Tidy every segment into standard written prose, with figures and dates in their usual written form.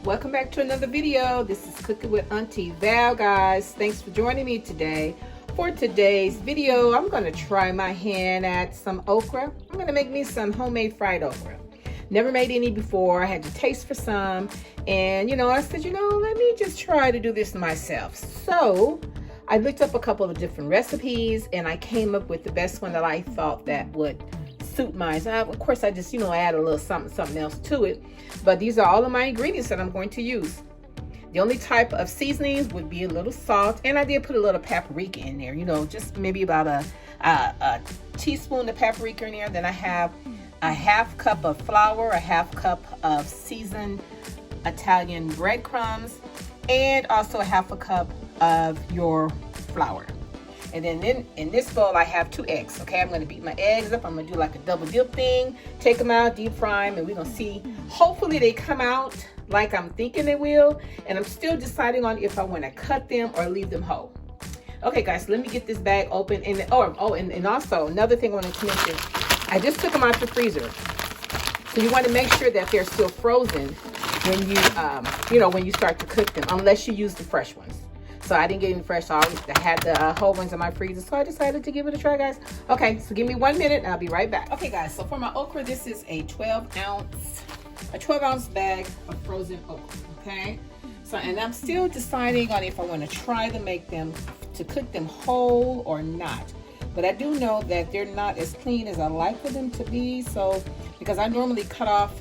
Welcome back to another video. This is Cooking with Auntie Val, guys. Thanks for joining me today. For today's video, I'm going to try my hand at some okra. I'm going to make me some homemade fried okra. Never made any before. I had to taste for some, and I said, let me just try to do this myself. So I looked up a couple of different recipes, and I came up with the best one that I thought that would suit mine. So of course, I just add a little something else to it. But these are all of my ingredients that I'm going to use. The only type of seasonings would be a little salt, and I did put a little paprika in there. Just maybe about a teaspoon of paprika in there. Then I have a half cup of flour, a half cup of seasoned Italian breadcrumbs, and also a half a cup of your flour. And then in this bowl, I have 2 eggs. Okay, I'm going to beat my eggs up. I'm going to do like a double dip thing. Take them out, deep fry them, and we're going to see. Hopefully they come out like I'm thinking they will. And I'm still deciding on if I want to cut them or leave them whole. Okay, guys, so let me get this bag open. And and also another thing I wanted to mention, I just took them out the freezer. So you want to make sure that they're still frozen when when you start to cook them, unless you use the fresh ones. So I didn't get any fresh. I had the whole ones in my freezer. So I decided to give it a try, guys. Okay, so give me 1 minute and I'll be right back. Okay, guys, so for my okra, this is a 12 ounce bag of frozen okra, okay? So, and I'm still deciding on if I want to try to cook them whole or not. But I do know that they're not as clean as I like for them to be. So, because I normally cut off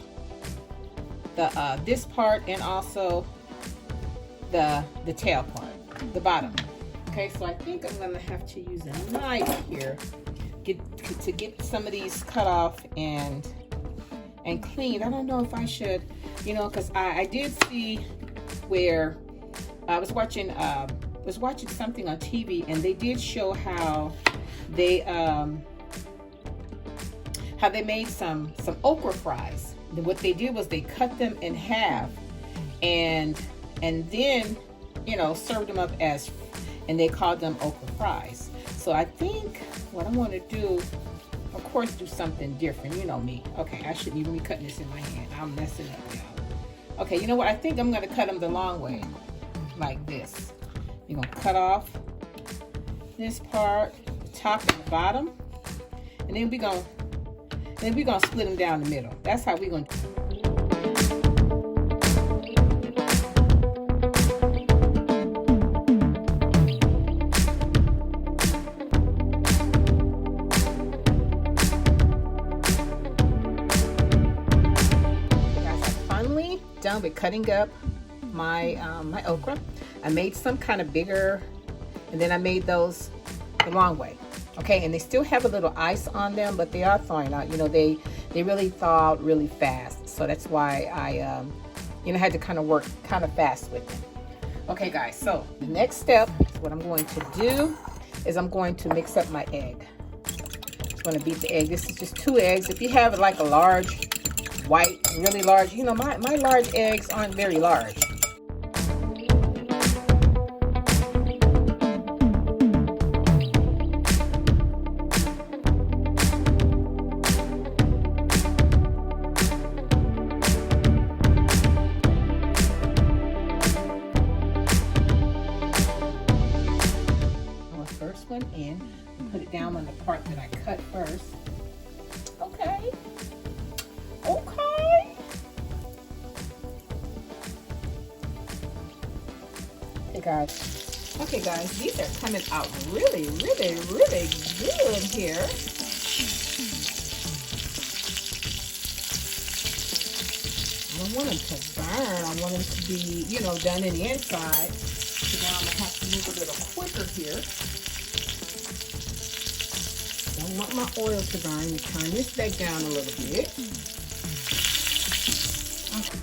the this part and also the tail part, the bottom. Okay, so I think I'm gonna have to use a knife here to get some of these cut off and cleaned. I don't know if I should, because I did see where I was watching something on TV, and they did show how they made some okra fries. And what they did was they cut them in half and then served them up and they called them okra fries. So I think what I want to do, of course, do something different. You know me. Okay, I shouldn't even be cutting this in my hand. I'm messing up, y'all. Okay, you know what? I think I'm going to cut them the long way, like this. You're going to cut off this part, the top and the bottom, and then we're going to split them down the middle. That's how we're going to do it. Done with cutting up my my okra. I made some kind of bigger, and then I made those the long way. Okay, and they still have a little ice on them, but they are thawing out. They really thaw out really fast, so that's why I had to kind of work kind of fast with them. Okay, guys, so the next step, what I'm going to do is I'm going to mix up my egg. I'm going to beat the egg. This is just 2 eggs. If you have like a large white, really large, my large eggs aren't very large. First one in, and put it down on the part that I cut first. Okay. Okay, guys, these are coming out really, really, really good here. I don't want them to burn. I want them to be, done in the inside. So now I'm going to have to move a little quicker here. Don't want my oil to burn. Let me turn this back down a little bit. Okay.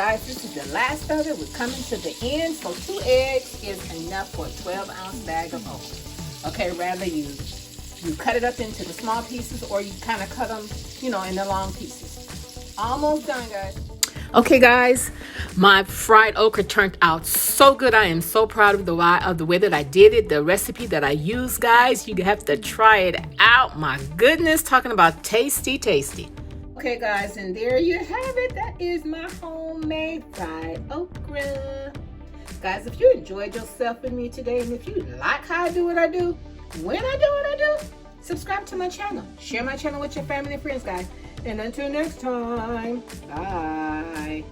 guys, this is the last of it. We're coming to the end. So 2 eggs is enough for a 12-ounce bag of okra. Okay, rather you cut it up into the small pieces, or you kind of cut them, in the long pieces. Almost done, guys. Okay, guys, my fried okra turned out so good. I am so proud of the way that I did it, the recipe that I used, guys. You have to try it out. My goodness, talking about tasty, tasty. Okay, guys, and there you have it. That is my homemade fried okra. Guys, if you enjoyed yourself with me today, and if you like how I do what I do, when I do what I do, subscribe to my channel. Share my channel with your family and friends, guys. And until next time, bye.